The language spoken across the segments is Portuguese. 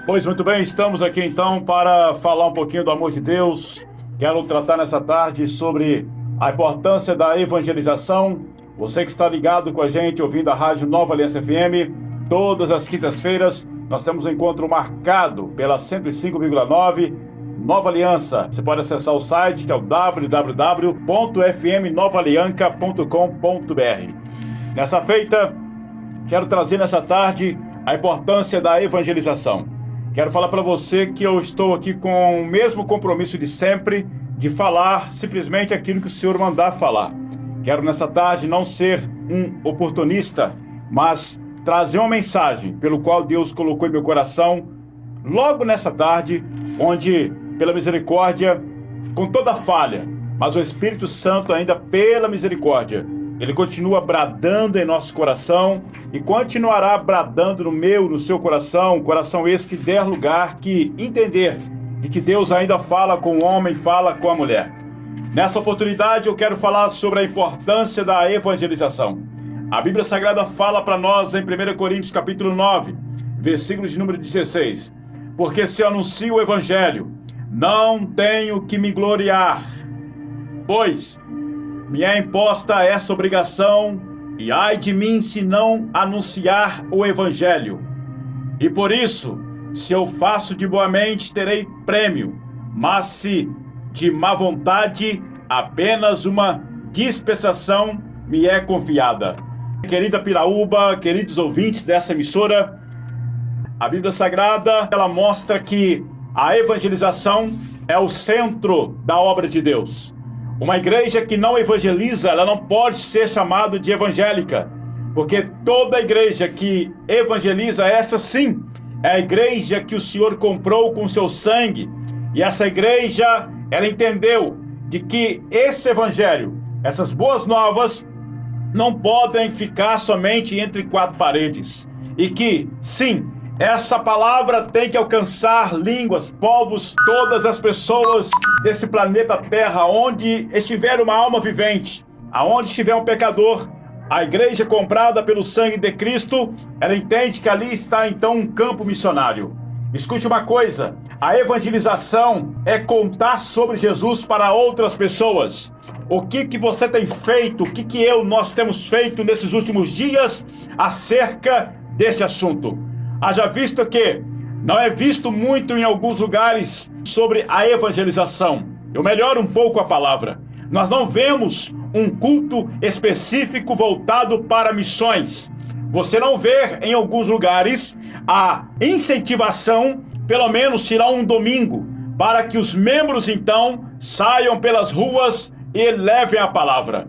Pois muito bem, estamos aqui então para falar um pouquinho do amor de Deus. Quero tratar nessa tarde sobre a importância da evangelização. Você que está ligado com a gente, ouvindo a rádio Nova Aliança FM, todas as quintas-feiras nós temos um encontro marcado pela 105,9 Nova Aliança. Você pode acessar o site que é o www.fmnovalianca.com.br. Nessa feita, quero trazer nessa tarde a importância da evangelização. Quero falar para você que eu estou aqui com o mesmo compromisso de sempre, de falar simplesmente aquilo que o Senhor mandar falar. Quero nessa tarde não ser um oportunista, mas trazer uma mensagem pelo qual Deus colocou em meu coração logo nessa tarde, onde, pela misericórdia, com toda falha, mas o Espírito Santo ainda pela misericórdia, Ele continua bradando em nosso coração e continuará bradando no meu, no seu coração, coração esse que der lugar, que entender de que Deus ainda fala com o homem, fala com a mulher. Nessa oportunidade eu quero falar sobre a importância da evangelização. A Bíblia Sagrada fala para nós em 1 Coríntios capítulo 9, versículo de número 16. Porque se eu anuncio o Evangelho, não tenho que me gloriar, pois me é imposta essa obrigação, e ai de mim se não anunciar o Evangelho. E por isso, se eu faço de boa mente, terei prêmio, mas se de má vontade, apenas uma dispensação me é confiada. Querida Piraúba, queridos ouvintes dessa emissora, a Bíblia Sagrada, ela mostra que a evangelização é o centro da obra de Deus. Uma igreja que não evangeliza, ela não pode ser chamada de evangélica, porque toda igreja que evangeliza, essa sim, é a igreja que o Senhor comprou com seu sangue. E essa igreja, ela entendeu de que esse evangelho, essas boas novas, não podem ficar somente entre quatro paredes. E que, sim, essa palavra tem que alcançar línguas, povos, todas as pessoas desse planeta Terra, onde estiver uma alma vivente, aonde estiver um pecador. A igreja comprada pelo sangue de Cristo, ela entende que ali está então um campo missionário. Escute uma coisa, a evangelização é contar sobre Jesus para outras pessoas. O que você tem feito, o que nós temos feito nesses últimos dias acerca deste assunto? Haja visto que não é visto muito em alguns lugares sobre a evangelização. Eu melhoro um pouco a palavra. Nós não vemos um culto específico voltado para missões. Você não vê em alguns lugares a incentivação, pelo menos tirar um domingo, para que os membros então saiam pelas ruas e levem a palavra.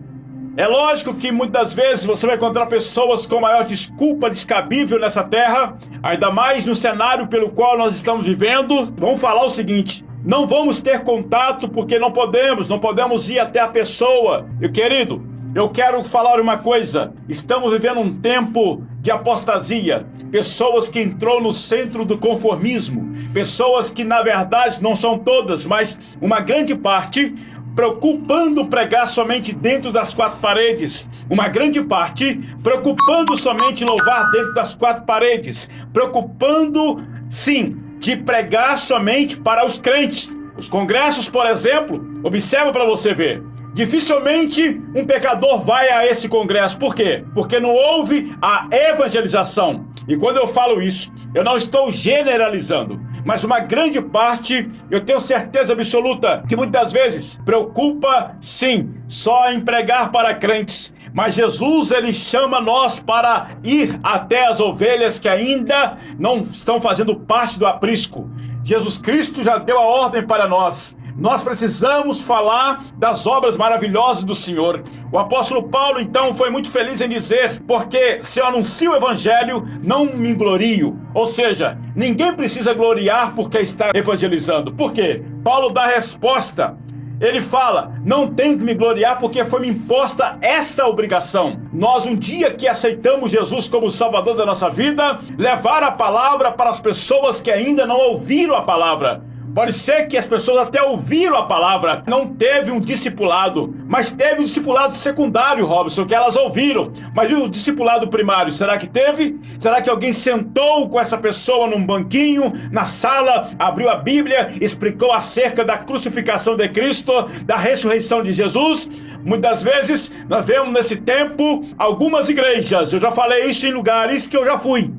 É lógico que muitas vezes você vai encontrar pessoas com maior desculpa descabível nessa terra, ainda mais no cenário pelo qual nós estamos vivendo. Vamos falar o seguinte: não vamos ter contato porque não podemos ir até a pessoa. E querido, eu quero falar uma coisa: estamos vivendo um tempo de apostasia, pessoas que entrou no centro do conformismo, pessoas que na verdade não são todas, mas uma grande parte, preocupando pregar somente dentro das quatro paredes. Uma grande parte preocupando somente louvar dentro das quatro paredes. Preocupando, sim, de pregar somente para os crentes. Os congressos, por exemplo, observa para você ver. Dificilmente um pecador vai a esse congresso. Por quê? Porque não houve a evangelização. E quando eu falo isso, eu não estou generalizando, mas uma grande parte, eu tenho certeza absoluta, que muitas vezes preocupa, sim, só em pregar para crentes. Mas Jesus, ele chama nós para ir até as ovelhas que ainda não estão fazendo parte do aprisco. Jesus Cristo já deu a ordem para nós. Nós precisamos falar das obras maravilhosas do Senhor. O apóstolo Paulo, então, foi muito feliz em dizer: porque se eu anuncio o Evangelho, não me glorio. Ou seja, ninguém precisa gloriar porque está evangelizando. Por quê? Paulo dá a resposta. Ele fala: não tenho que me gloriar porque foi-me imposta esta obrigação. Nós, um dia que aceitamos Jesus como Salvador da nossa vida, levar a palavra para as pessoas que ainda não ouviram a palavra. Pode ser que as pessoas até ouviram a palavra, não teve um discipulado, mas teve um discipulado secundário, Robson, que elas ouviram. Mas e o discipulado primário, será que teve? Será que alguém sentou com essa pessoa num banquinho, na sala, abriu a Bíblia, explicou acerca da crucificação de Cristo, da ressurreição de Jesus? Muitas vezes nós vemos nesse tempo algumas igrejas, eu já falei isso em lugares que eu já fui,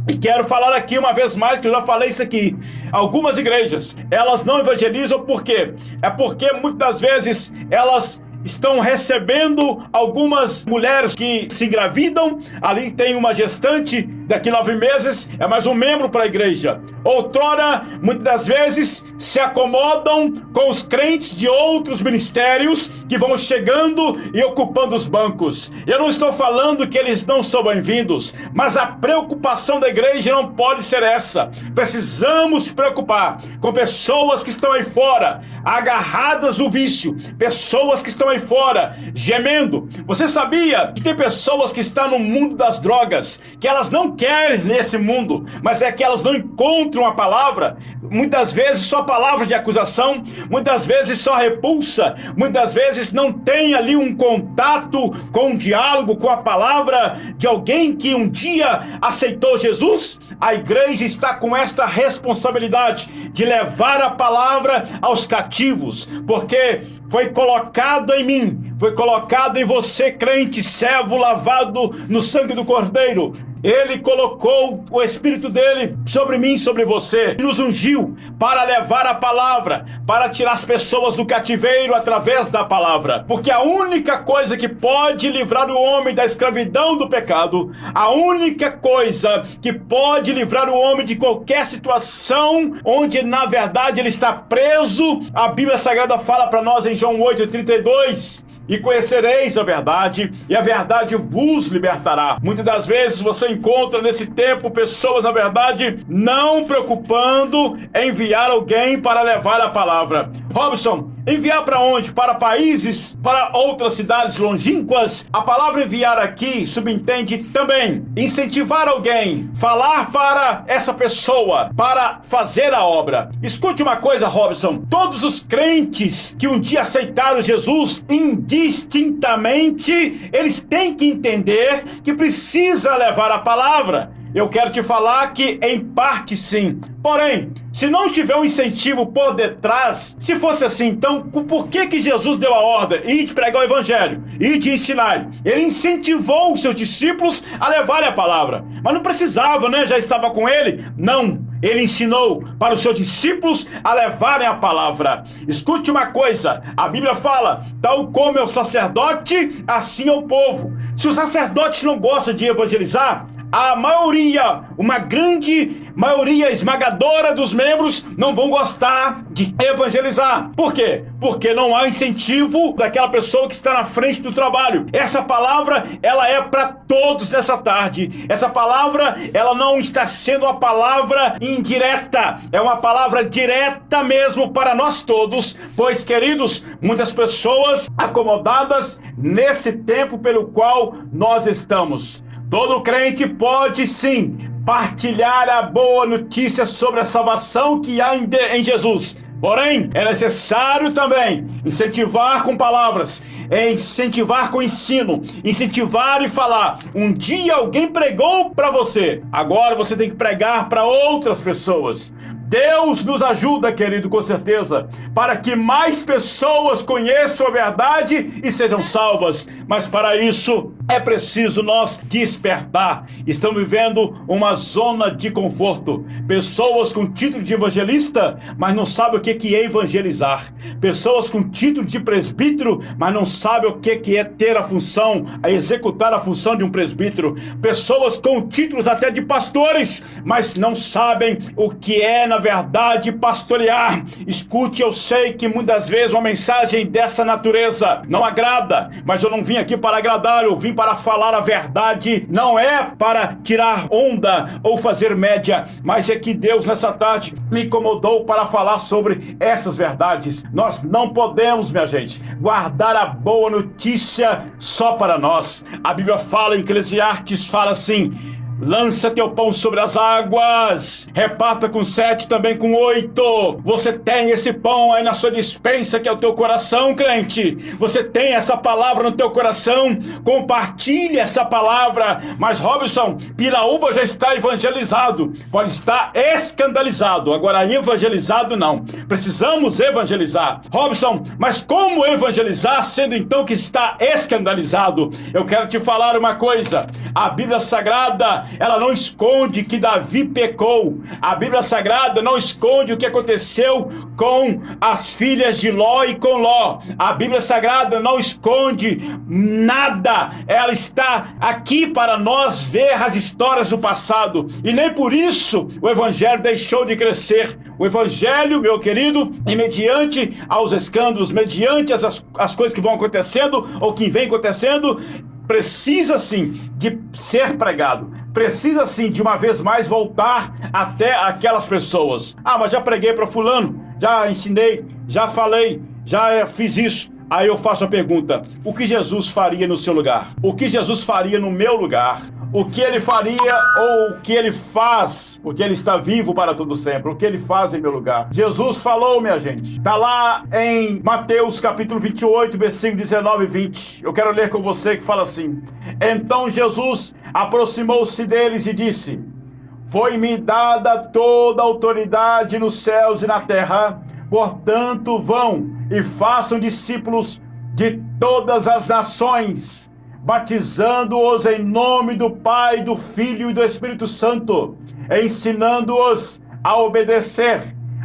e quero falar aqui uma vez mais, que eu já falei isso aqui. Algumas igrejas, elas não evangelizam. Por quê? É porque muitas vezes elas estão recebendo algumas mulheres que se engravidam, ali tem uma gestante, daqui 9 meses é mais um membro para a igreja. Outrora, muitas das vezes, se acomodam com os crentes de outros ministérios que vão chegando e ocupando os bancos. Eu não estou falando que eles não são bem-vindos, mas a preocupação da igreja não pode ser essa. Precisamos se preocupar com pessoas que estão aí fora, agarradas no vício, pessoas que estão aí fora, gemendo. Você sabia que tem pessoas que estão no mundo das drogas, que elas não querem nesse mundo, mas é que elas não encontram a palavra? Muitas vezes só palavra de acusação, muitas vezes só repulsa, muitas vezes não tem ali um contato com um diálogo com a palavra de alguém que um dia aceitou Jesus. A igreja está com esta responsabilidade de levar a palavra aos cativos, porque foi colocado em mim, foi colocado em você, crente, servo lavado no sangue do Cordeiro. Ele colocou o Espírito dele sobre mim, sobre você. Ele nos ungiu para levar a palavra, para tirar as pessoas do cativeiro através da palavra. Porque a única coisa que pode livrar o homem da escravidão do pecado, a única coisa que pode livrar o homem de qualquer situação onde na verdade ele está preso, a Bíblia Sagrada fala para nós em João 8:32. E conhecereis a verdade, e a verdade vos libertará. Muitas das vezes você encontra nesse tempo pessoas, na verdade, não preocupando em enviar alguém para levar a palavra. Robson, enviar para onde? Para países, para outras cidades longínquas? A palavra enviar aqui subentende também incentivar alguém, falar para essa pessoa, para fazer a obra. Escute uma coisa, Robson, todos os crentes que um dia aceitaram Jesus, indistintamente, eles têm que entender que precisa levar a palavra. Eu quero te falar que em parte sim. Porém, se não tiver um incentivo por detrás, se fosse assim, então por que Jesus deu a ordem? Ir te pregar o evangelho, ir te ensinar. Ele incentivou os seus discípulos a levarem a palavra. Mas não precisava, né? Já estava com ele? Não. Ele ensinou para os seus discípulos a levarem a palavra. Escute uma coisa, a Bíblia fala, tal como é o sacerdote, assim é o povo. Se o sacerdote não gosta de evangelizar, a maioria, uma grande maioria esmagadora dos membros não vão gostar de evangelizar. Por quê? Porque não há incentivo daquela pessoa que está na frente do trabalho. Essa palavra, ela é para todos nessa tarde. Essa palavra, ela não está sendo uma palavra indireta, é uma palavra direta mesmo para nós todos, pois, queridos, muitas pessoas acomodadas nesse tempo pelo qual nós estamos. Todo crente pode sim partilhar a boa notícia sobre a salvação que há em Jesus. Porém, é necessário também incentivar com palavras, incentivar com ensino, incentivar e falar. Um dia alguém pregou para você, agora você tem que pregar para outras pessoas. Deus nos ajuda, querido, com certeza, para que mais pessoas conheçam a verdade e sejam salvas. Mas para isso é preciso nós despertar. Estamos vivendo uma zona de conforto. Pessoas com título de evangelista, mas não sabem o que é evangelizar. Pessoas com título de presbítero, mas não sabem o que é ter a função, a executar a função de um presbítero. Pessoas com títulos até de pastores, mas não sabem o que é, na verdade, pastorear. Escute, eu sei que muitas vezes uma mensagem dessa natureza não agrada, mas eu não vim aqui para agradar, eu vim para falar a verdade. Não é para tirar onda ou fazer média, mas é que Deus nessa tarde me incomodou para falar sobre essas verdades. Nós não podemos, minha gente, guardar a boa notícia só para nós. A Bíblia fala em Eclesiastes, fala assim: Lança teu pão sobre as águas. Reparta com 7, também com 8. Você tem esse pão aí na sua despensa, que é o teu coração, crente. Você tem essa palavra no teu coração. Compartilhe essa palavra. Mas, Robson, Piraúba já está evangelizado. Pode estar escandalizado. Agora, evangelizado não. Precisamos evangelizar. Robson, mas como evangelizar, sendo então que está escandalizado? Eu quero te falar uma coisa. A Bíblia Sagrada, ela não esconde que Davi pecou. A Bíblia Sagrada não esconde o que aconteceu com as filhas de Ló e com Ló. A Bíblia Sagrada não esconde nada. Ela está aqui para nós ver as histórias do passado. E nem por isso o Evangelho deixou de crescer. O Evangelho, meu querido, e mediante aos escândalos, mediante as coisas que vão acontecendo ou que vem acontecendo, precisa sim de ser pregado, precisa sim de uma vez mais voltar até aquelas pessoas. Ah, mas já preguei para fulano, já ensinei, já falei, já fiz isso. Aí eu faço a pergunta: o que Jesus faria no seu lugar? O que Jesus faria no meu lugar? O que ele faria ou o que ele faz, porque ele está vivo para todo sempre, o que ele faz em meu lugar? Jesus falou, minha gente. Está lá em Mateus capítulo 28, versículo 19 e 20. Eu quero ler com você, que fala assim: então Jesus aproximou-se deles e disse: foi-me dada toda a autoridade nos céus e na terra, portanto vão e façam discípulos de todas as nações, batizando-os em nome do Pai, do Filho e do Espírito Santo, ensinando-os a obedecer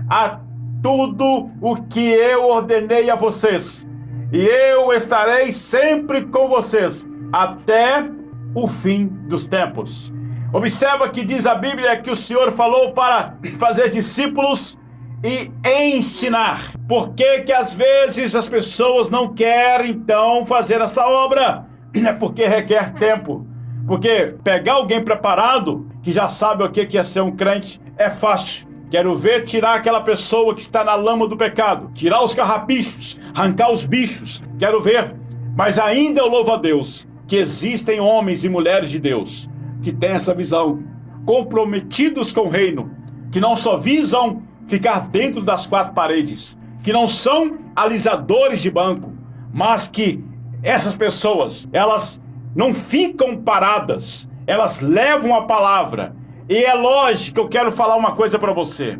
a tudo o que eu ordenei a vocês. E eu estarei sempre com vocês até o fim dos tempos. Observa que diz a Bíblia que o Senhor falou para fazer discípulos e ensinar. Por que que às vezes as pessoas não querem então fazer essa obra? É porque requer tempo. Porque pegar alguém preparado, que já sabe o que é ser um crente, é fácil. Quero ver tirar aquela pessoa que está na lama do pecado, tirar os carrapichos, arrancar os bichos, quero ver. Mas ainda eu louvo a Deus que existem homens e mulheres de Deus que têm essa visão, comprometidos com o reino, que não só visam ficar dentro das 4 paredes, que não são alisadores de banco, mas que essas pessoas, elas não ficam paradas, elas levam a palavra. E é lógico, eu quero falar uma coisa para você.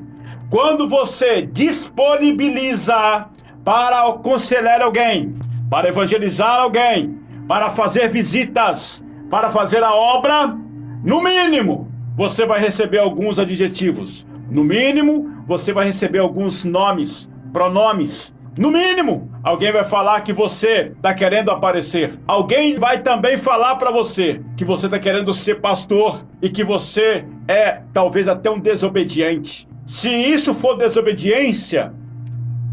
Quando você disponibiliza para aconselhar alguém, para evangelizar alguém, para fazer visitas, para fazer a obra, no mínimo, você vai receber alguns adjetivos. No mínimo, você vai receber alguns nomes, pronomes. No mínimo, alguém vai falar que você está querendo aparecer. Alguém vai também falar para você que você está querendo ser pastor e que você é talvez até um desobediente. Se isso for desobediência,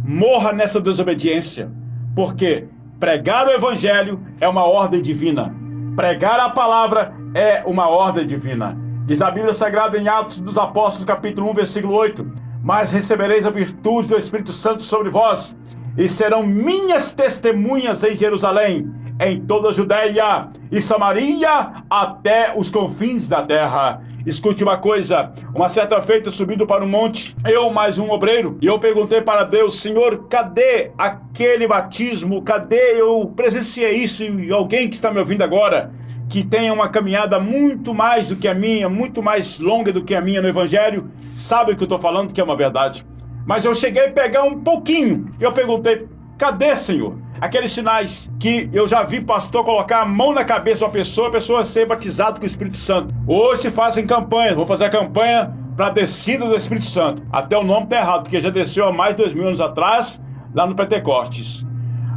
morra nessa desobediência. Porque pregar o evangelho é uma ordem divina. Pregar a palavra é uma ordem divina. Diz a Bíblia Sagrada em Atos dos Apóstolos, capítulo 1, versículo 8. Mas recebereis a virtude do Espírito Santo sobre vós, e serão minhas testemunhas em Jerusalém, em toda a Judeia e Samaria, até os confins da terra. Escute uma coisa, uma certa feita subindo para um monte, eu mais um obreiro, e eu perguntei para Deus: Senhor, cadê aquele batismo? Cadê? Eu presenciei isso, e alguém que está me ouvindo agora, que tenha uma caminhada muito mais do que a minha, muito mais longa do que a minha no Evangelho, sabe o que eu estou falando, que é uma verdade. Mas eu cheguei a pegar um pouquinho, e eu perguntei: cadê, Senhor? Aqueles sinais que eu já vi pastor colocar a mão na cabeça de uma pessoa, a pessoa ser batizada com o Espírito Santo. Hoje se fazem campanhas, vou fazer a campanha para a descida do Espírito Santo. Até o nome está errado, porque já desceu há mais de 2000 anos atrás, lá no Pentecostes.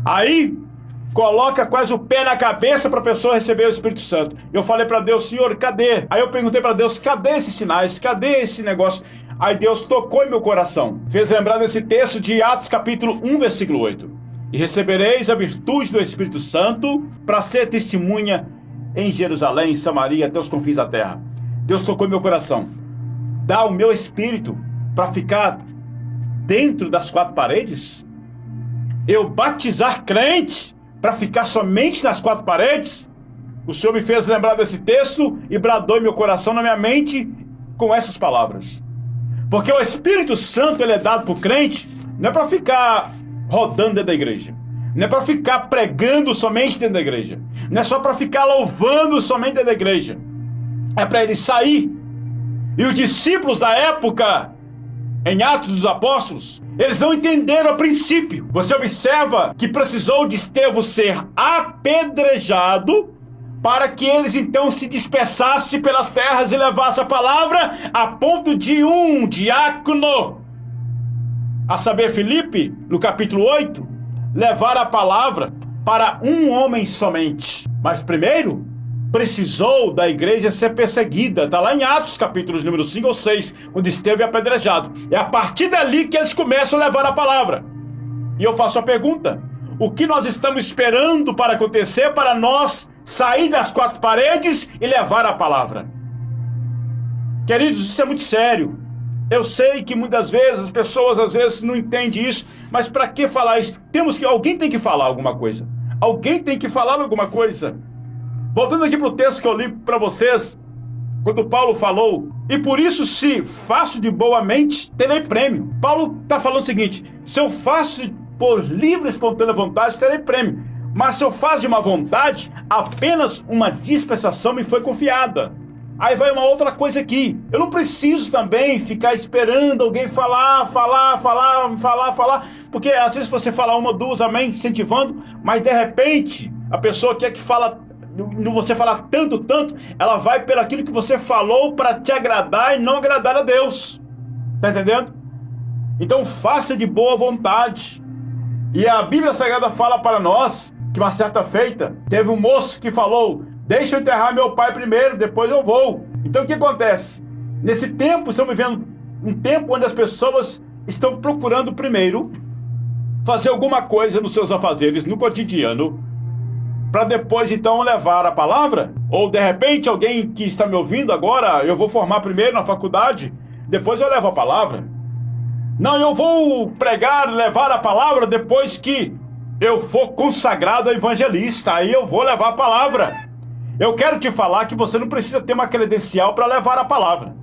Aí coloca quase o pé na cabeça para a pessoa receber o Espírito Santo. Eu falei para Deus: Senhor, cadê? Aí eu perguntei para Deus: cadê esses sinais? Cadê esse negócio? Aí Deus tocou em meu coração, fez lembrar desse texto de Atos capítulo 1, versículo 8. E recebereis a virtude do Espírito Santo para ser testemunha em Jerusalém, em Samaria, até os confins da terra. Deus tocou em meu coração. Dá o meu espírito para ficar dentro das 4 paredes? Eu batizar crente para ficar somente nas 4 paredes? o Senhor me fez lembrar desse texto e bradou em meu coração, na minha mente, com essas palavras. Porque o Espírito Santo, ele é dado para o crente, não é para ficar rodando dentro da igreja. Não é para ficar pregando somente dentro da igreja. Não é só para ficar louvando somente dentro da igreja. É para ele sair. E os discípulos da época, em Atos dos Apóstolos, eles não entenderam a princípio. Você observa que precisou de Estevão ser apedrejado para que eles então se dispersassem pelas terras e levassem a palavra, a ponto de um diácono, a saber, Filipe, no capítulo 8, levar a palavra para um homem somente. Mas primeiro, precisou da igreja ser perseguida. Está lá em Atos, capítulos número 5 ou 6, onde Estevão é apedrejado. É a partir dali que eles começam a levar a palavra. E eu faço a pergunta: o que nós estamos esperando para acontecer para nós sair das quatro paredes e levar a palavra? Queridos, isso é muito sério. Eu sei que muitas vezes as pessoas às vezes não entendem isso, mas para que falar isso? Alguém tem que falar alguma coisa. Alguém tem que falar alguma coisa. Voltando aqui para o texto que eu li para vocês, quando Paulo falou: e por isso, se faço de boa mente, terei prêmio. Paulo está falando o seguinte: se eu faço por livre e espontânea vontade, terei prêmio. Mas se eu faço de uma vontade, apenas uma dispensação me foi confiada. Aí vai uma outra coisa aqui. Eu não preciso também ficar esperando alguém falar, porque às vezes você fala uma, duas, amém, incentivando, mas de repente a pessoa quer que fala, não você falar tanto, ela vai pelo aquilo que você falou para te agradar e não agradar a Deus. Tá entendendo? Então faça de boa vontade. E a Bíblia Sagrada fala para nós que uma certa feita teve um moço que falou: deixa eu enterrar meu pai primeiro, depois eu vou. Então o que acontece? Nesse tempo, estamos vivendo um tempo onde as pessoas estão procurando primeiro fazer alguma coisa nos seus afazeres, no cotidiano, para depois então levar a palavra. Ou de repente alguém que está me ouvindo agora: eu vou formar primeiro na faculdade, depois eu levo a palavra. Não, eu vou pregar, levar a palavra depois que eu for consagrado a evangelista, aí eu vou levar a palavra. Eu quero te falar que você não precisa ter uma credencial para levar a palavra.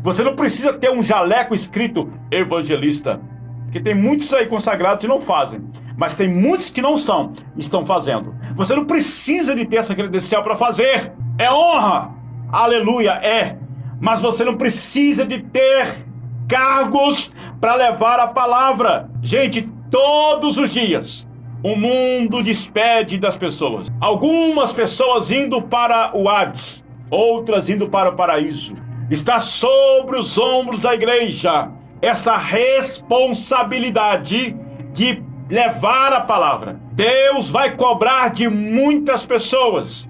Você não precisa ter um jaleco escrito evangelista, porque tem muitos aí consagrados que não fazem, mas tem muitos que não são, estão fazendo. Você não precisa de ter essa credencial para fazer. É honra, aleluia, é. Mas você não precisa de ter cargos para levar a palavra. Gente, todos os dias o mundo despede das pessoas. Algumas pessoas indo para o Hades, outras indo para o paraíso. Está sobre os ombros da igreja essa responsabilidade de levar a palavra. Deus vai cobrar de muitas pessoas,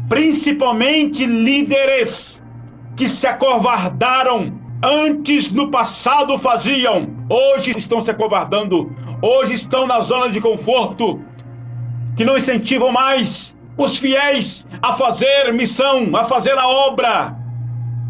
principalmente líderes que se acovardaram. Antes, no passado, faziam, hoje estão se acovardando, hoje estão na zona de conforto, que não incentivam mais os fiéis a fazer missão, a fazer a obra.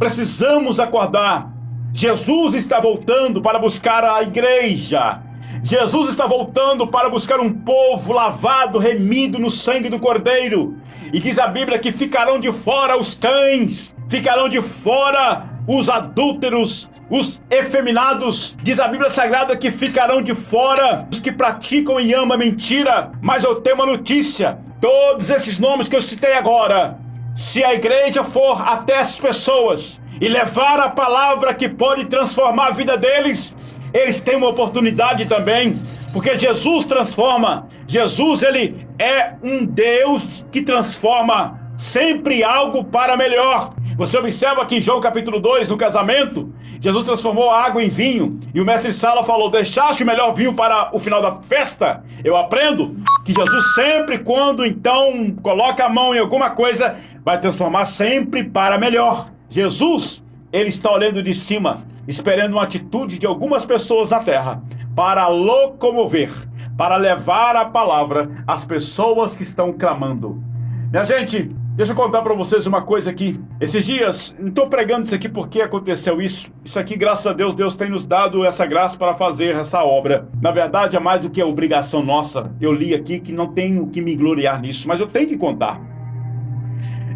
Precisamos acordar. Jesus está voltando para buscar a igreja. Jesus está voltando para buscar um povo lavado, remido no sangue do Cordeiro. E diz a Bíblia que ficarão de fora os cães, ficarão de fora os adúlteros, os efeminados. Diz a Bíblia Sagrada que ficarão de fora os que praticam e amam a mentira. Mas eu tenho uma notícia: todos esses nomes que eu citei agora, se a igreja for até essas pessoas e levar a palavra que pode transformar a vida deles, eles têm uma oportunidade também, porque Jesus transforma. Jesus, ele é um Deus que transforma sempre algo para melhor. Você observa que em João capítulo 2, no casamento, Jesus transformou a água em vinho, e o mestre Sala falou: deixaste o melhor vinho para o final da festa? Eu aprendo que Jesus sempre, quando então coloca a mão em alguma coisa, vai transformar sempre para melhor. Jesus, ele está olhando de cima, esperando uma atitude de algumas pessoas na terra, para locomover, para levar a palavra às pessoas que estão clamando. Minha gente, deixa eu contar para vocês uma coisa aqui. Esses dias, não estou pregando isso aqui porque aconteceu isso. Isso aqui, graças a Deus, Deus tem nos dado essa graça para fazer essa obra. Na verdade, é mais do que a obrigação nossa. Eu li aqui que não tenho que me gloriar nisso, mas eu tenho que contar.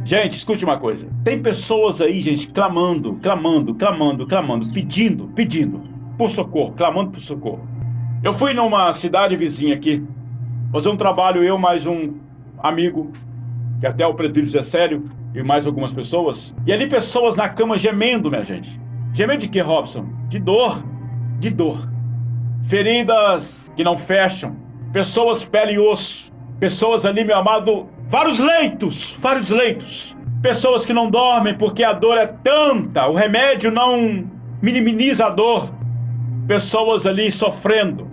Gente, escute uma coisa. Tem pessoas aí, gente, clamando, pedindo por socorro, clamando por socorro. Eu fui numa cidade vizinha aqui, fazer um trabalho, eu mais um amigo, que até o presbítero José Célio, e mais algumas pessoas. E ali pessoas na cama gemendo, minha gente. Gemendo de quê, Robson? De dor. De dor. Feridas que não fecham. Pessoas pele e osso. Pessoas ali, meu amado, vários leitos. Pessoas que não dormem porque a dor é tanta, o remédio não minimiza a dor. Pessoas ali sofrendo.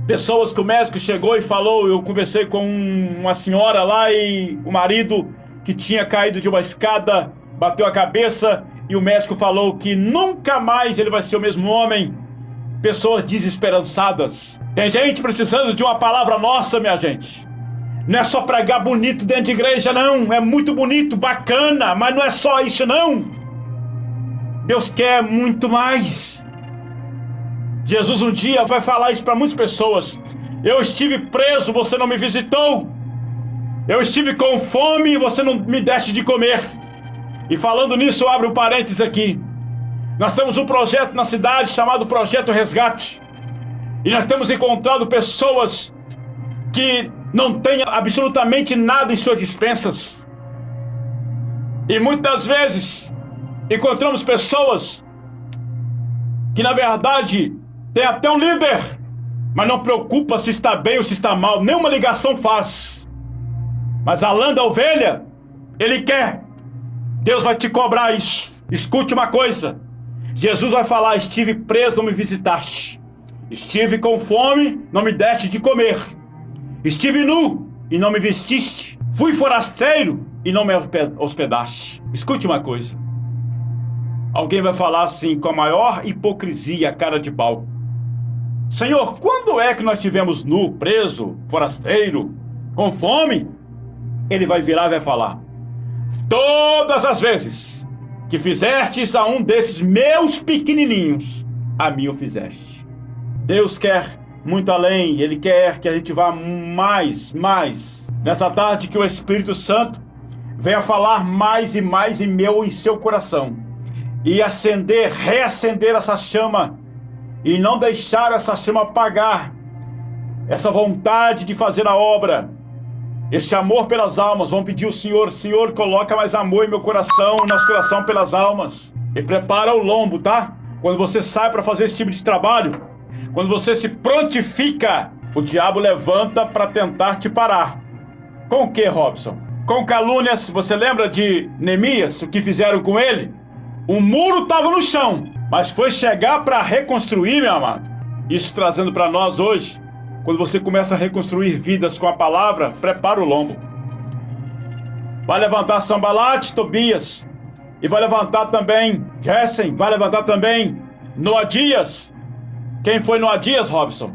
Pessoas que o médico chegou e falou, eu conversei com uma senhora lá e o marido que tinha caído de uma escada, bateu a cabeça e o médico falou que nunca mais ele vai ser o mesmo homem. Pessoas desesperançadas. Tem gente precisando de uma palavra nossa, minha gente. Não é só pregar bonito dentro de igreja, não. É muito bonito, bacana, mas não é só isso, não. Deus quer muito mais. Jesus um dia vai falar isso para muitas pessoas. Eu estive preso, você não me visitou. Eu estive com fome e você não me deste de comer. E falando nisso, eu abro um parênteses aqui. Nós temos um projeto na cidade chamado Projeto Resgate. E nós temos encontrado pessoas que não têm absolutamente nada em suas despensas. E muitas vezes encontramos pessoas que na verdade tem até um líder, mas não preocupa se está bem ou se está mal, nenhuma ligação faz. Mas a lã da ovelha, ele quer. Deus vai te cobrar isso. Escute uma coisa. Jesus vai falar, estive preso, não me visitaste. Estive com fome, não me deste de comer. Estive nu e não me vestiste. Fui forasteiro e não me hospedaste. Escute uma coisa. Alguém vai falar assim, com a maior hipocrisia, cara de pau. Senhor, quando é que nós tivemos nu, preso, forasteiro, com fome? Ele vai virar e vai falar, todas as vezes que fizestes a um desses meus pequenininhos, a mim o fizeste. Deus quer muito além, Ele quer que a gente vá mais. Nessa tarde que o Espírito Santo venha falar mais e mais em meu e seu coração. E reacender essa chama. E não deixar essa chama apagar. Essa vontade de fazer a obra. Esse amor pelas almas. Vamos pedir ao Senhor, Senhor, coloca mais amor em meu coração, nosso coração pelas almas. E prepara o lombo, tá? Quando você sai para fazer esse tipo de trabalho, quando você se prontifica, o diabo levanta para tentar te parar. Com o que, Robson? Com calúnias. Você lembra de Neemias, o que fizeram com ele? O muro estava no chão, mas foi chegar para reconstruir, meu amado. Isso trazendo para nós hoje. Quando você começa a reconstruir vidas com a palavra, prepara o lombo. Vai levantar Sambalat, Tobias. E vai levantar também Gessen. Vai levantar também Noadias. Quem foi Noadias, Robson?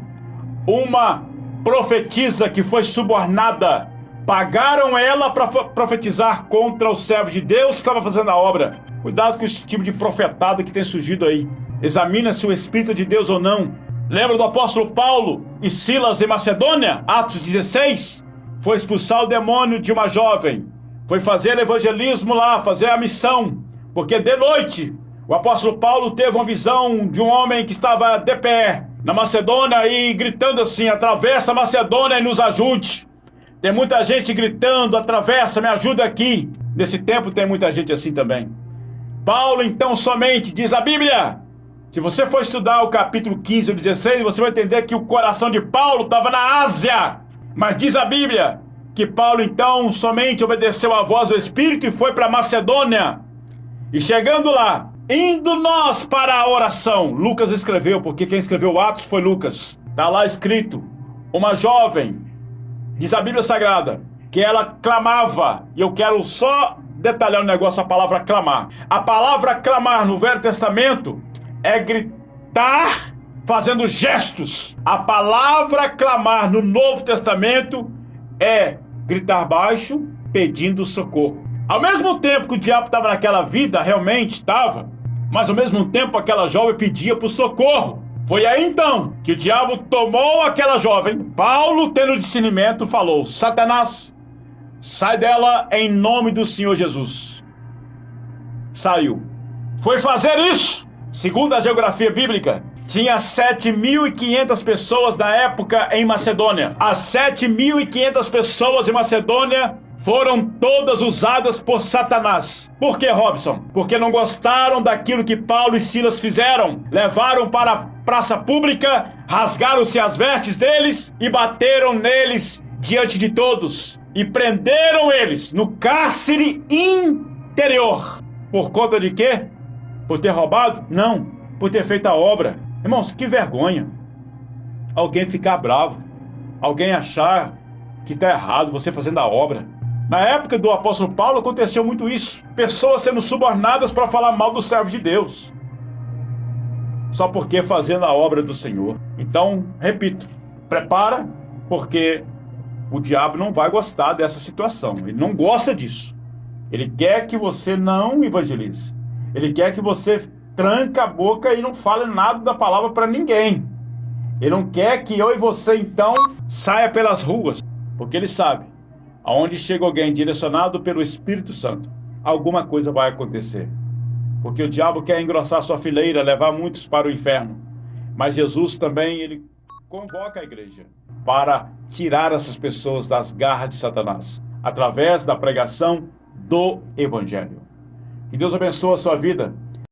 Uma profetisa que foi subornada. Pagaram ela para profetizar contra o servo de Deus que estava fazendo a obra. Cuidado com esse tipo de profetada que tem surgido aí. Examina se o Espírito é de Deus ou não. Lembra do apóstolo Paulo e Silas em Macedônia? Atos 16. Foi expulsar o demônio de uma jovem. Foi fazer evangelismo lá, fazer a missão. Porque de noite, o apóstolo Paulo teve uma visão de um homem que estava de pé na Macedônia e gritando assim, atravessa a Macedônia e nos ajude. Tem muita gente gritando, atravessa, me ajuda aqui. Nesse tempo tem muita gente assim também. Paulo então somente, diz a Bíblia, se você for estudar o capítulo 15 ou 16, você vai entender que o coração de Paulo estava na Ásia. Mas diz a Bíblia que Paulo então somente obedeceu à voz do Espírito e foi para Macedônia. E chegando lá, indo nós para a oração, Lucas escreveu, porque quem escreveu Atos foi Lucas. Está lá escrito, uma jovem, diz a Bíblia Sagrada, que ela clamava, e eu quero só detalhar um negócio, a palavra clamar. A palavra clamar no Velho Testamento é gritar fazendo gestos. A palavra clamar no Novo Testamento é gritar baixo pedindo socorro. Ao mesmo tempo que o diabo estava naquela vida, realmente estava, mas ao mesmo tempo aquela jovem pedia por socorro. Foi aí então que o diabo tomou aquela jovem. Paulo, tendo discernimento, falou, Satanás, sai dela em nome do Senhor Jesus. Saiu. Foi fazer isso. Segundo a geografia bíblica, tinha 7.500 pessoas na época em Macedônia. As 7.500 pessoas em Macedônia foram todas usadas por Satanás. Por que, Robson? Porque não gostaram daquilo que Paulo e Silas fizeram. Levaram para a praça pública, rasgaram-se as vestes deles e bateram neles diante de todos. E prenderam eles no cárcere interior. Por conta de quê? Por ter roubado? Não, por ter feito a obra. Irmãos, que vergonha. Alguém ficar bravo. Alguém achar que está errado você fazendo a obra. Na época do apóstolo Paulo aconteceu muito isso. Pessoas sendo subornadas para falar mal do servo de Deus. Só porque fazendo a obra do Senhor. Então, repito, prepara, porque o diabo não vai gostar dessa situação. Ele não gosta disso. Ele quer que você não evangelize. Ele quer que você tranque a boca e não fale nada da palavra para ninguém. Ele não quer que eu e você, então, saia pelas ruas. Porque ele sabe, aonde chega alguém direcionado pelo Espírito Santo, alguma coisa vai acontecer. Porque o diabo quer engrossar sua fileira, levar muitos para o inferno. Mas Jesus também, ele convoca a igreja para tirar essas pessoas das garras de Satanás, através da pregação do Evangelho. Que Deus abençoe a sua vida.